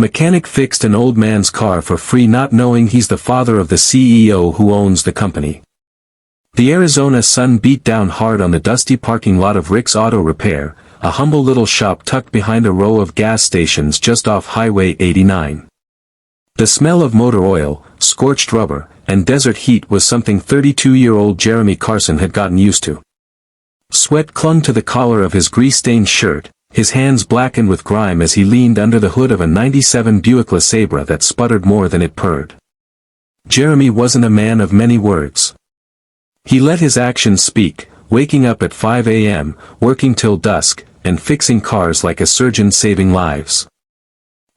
Mechanic fixed an old man's car for free, not knowing he's the father of the CEO who owns the company. The Arizona sun beat down hard on the dusty parking lot of Rick's Auto Repair, a humble little shop tucked behind a row of gas stations just off Highway 89. The smell of motor oil, scorched rubber, and desert heat was something 32-year-old Jeremy Carson had gotten used to. Sweat clung to the collar of his grease-stained shirt, his hands blackened with grime as he leaned under the hood of a '97 Buick LeSabre that sputtered more than it purred. Jeremy wasn't a man of many words. He let his actions speak, waking up at 5 a.m., working till dusk, and fixing cars like a surgeon saving lives.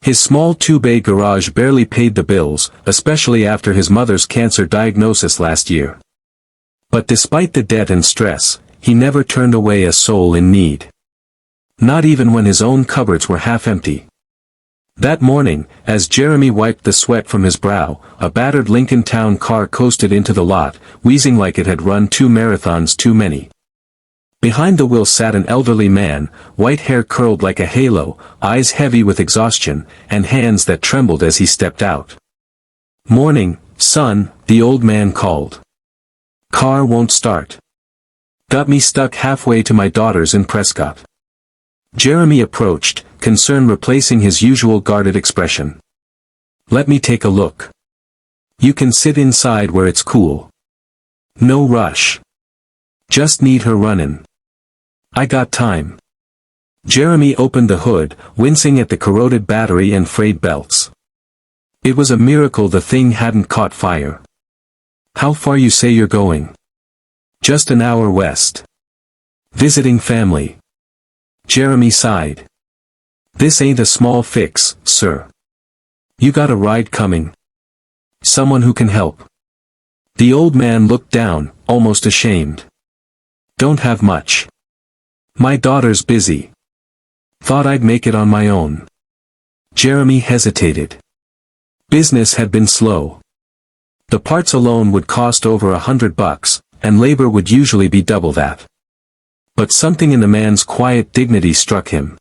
His small two-bay garage barely paid the bills, especially after his mother's cancer diagnosis last year. But despite the debt and stress, he never turned away a soul in need. Not even when his own cupboards were half empty. That morning, as Jeremy wiped the sweat from his brow, a battered Lincoln Town car coasted into the lot, wheezing like it had run 2 marathons too many. Behind the wheel sat an elderly man, white hair curled like a halo, eyes heavy with exhaustion, and hands that trembled as he stepped out. "Morning, son," the old man called. "Car won't start. Got me stuck halfway to my daughter's in Prescott." Jeremy approached, concern replacing his usual guarded expression. "Let me take a look. You can sit inside where it's cool. No rush. Just need her runnin'. I got time." Jeremy opened the hood, wincing at the corroded battery and frayed belts. It was a miracle the thing hadn't caught fire. "How far you say you're going?" "Just an hour west. Visiting family." Jeremy sighed. "This ain't a small fix, sir. You got a ride coming? Someone who can help?" The old man looked down, almost ashamed. "Don't have much. My daughter's busy. Thought I'd make it on my own." Jeremy hesitated. Business had been slow. The parts alone would cost over $100, and labor would usually be double that. But something in the man's quiet dignity struck him.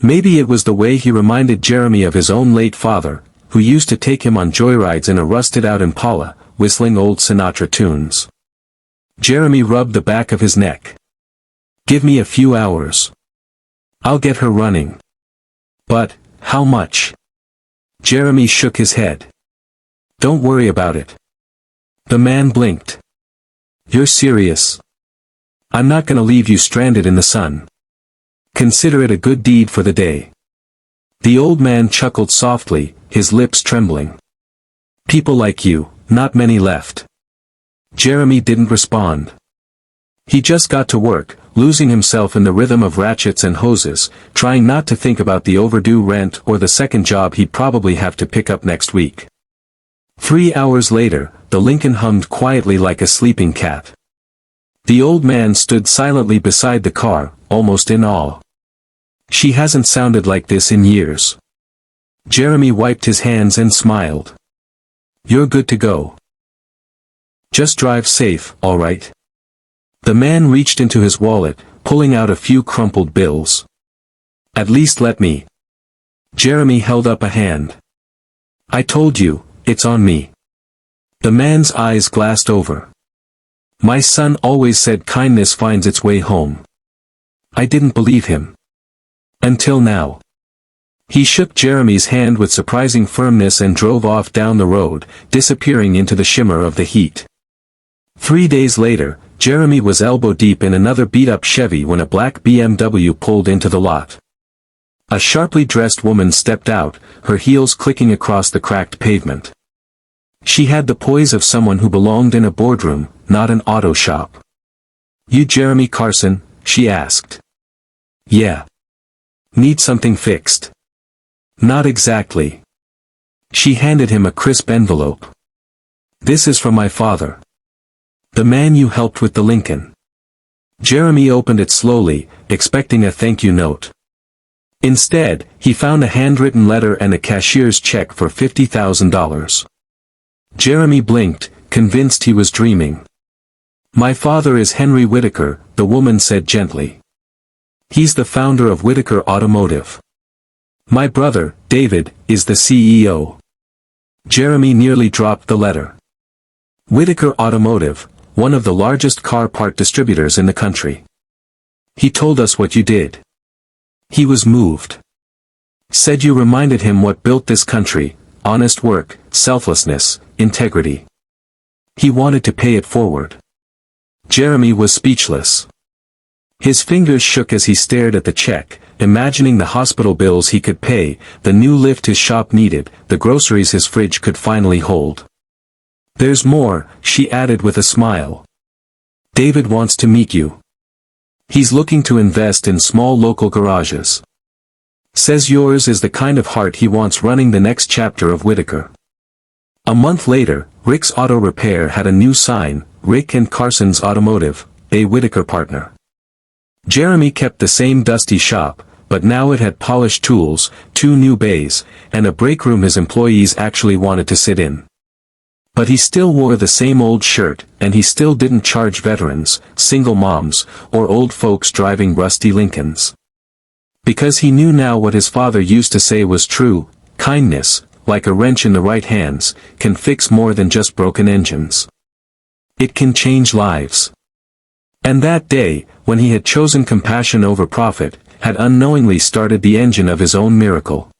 Maybe it was the way he reminded Jeremy of his own late father, who used to take him on joyrides in a rusted-out Impala, whistling old Sinatra tunes. Jeremy rubbed the back of his neck. "Give me a few hours. I'll get her running." "But, how much?" Jeremy shook his head. "Don't worry about it." The man blinked. "You're serious? I'm not gonna leave you stranded in the sun. Consider it a good deed for the day." The old man chuckled softly, his lips trembling. "People like you, not many left." Jeremy didn't respond. He just got to work, losing himself in the rhythm of ratchets and hoses, trying not to think about the overdue rent or the second job he'd probably have to pick up next week. 3 hours later, the Lincoln hummed quietly like a sleeping cat. The old man stood silently beside the car, almost in awe. "She hasn't sounded like this in years." Jeremy wiped his hands and smiled. "You're good to go. Just drive safe, all right?" The man reached into his wallet, pulling out a few crumpled bills. "At least let me." Jeremy held up a hand. "I told you, it's on me." The man's eyes glassed over. "My son always said kindness finds its way home." I didn't believe him. Until now. He shook Jeremy's hand with surprising firmness and drove off down the road, disappearing into the shimmer of the heat. 3 days later, Jeremy was elbow-deep in another beat-up Chevy when a black BMW pulled into the lot. A sharply dressed woman stepped out, her heels clicking across the cracked pavement. She had the poise of someone who belonged in a boardroom, not an auto shop. "You Jeremy Carson?" she asked. "Yeah. Need something fixed?" "Not exactly." She handed him a crisp envelope. "This is from my father. The man you helped with the Lincoln." Jeremy opened it slowly, expecting a thank you note. Instead, he found a handwritten letter and a cashier's check for $50,000. Jeremy blinked, convinced he was dreaming. "My father is Henry Whitaker," the woman said gently. "He's the founder of Whitaker Automotive. My brother, David, is the CEO. Jeremy nearly dropped the letter. Whitaker Automotive, one of the largest car part distributors in the country. He told us what you did. He was moved. Said you reminded him what built this country: honest work, selflessness, integrity. He wanted to pay it forward. Jeremy was speechless. His fingers shook as he stared at the check, imagining the hospital bills he could pay, the new lift his shop needed, the groceries his fridge could finally hold. There's more, she added with a smile. David wants to meet you. He's looking to invest in small local garages. Says yours is the kind of heart he wants running the next chapter of Whitaker. A month later, Rick's Auto Repair had a new sign: Rick and Carson's Automotive, a Whitaker partner. Jeremy kept the same dusty shop, but now it had polished tools, 2 new bays, and a break room his employees actually wanted to sit in. But he still wore the same old shirt, and he still didn't charge veterans, single moms, or old folks driving rusty Lincolns. Because he knew now what his father used to say was true: kindness, like a wrench in the right hands, can fix more than just broken engines. It can change lives. And that day, when he had chosen compassion over profit, had unknowingly started the engine of his own miracle.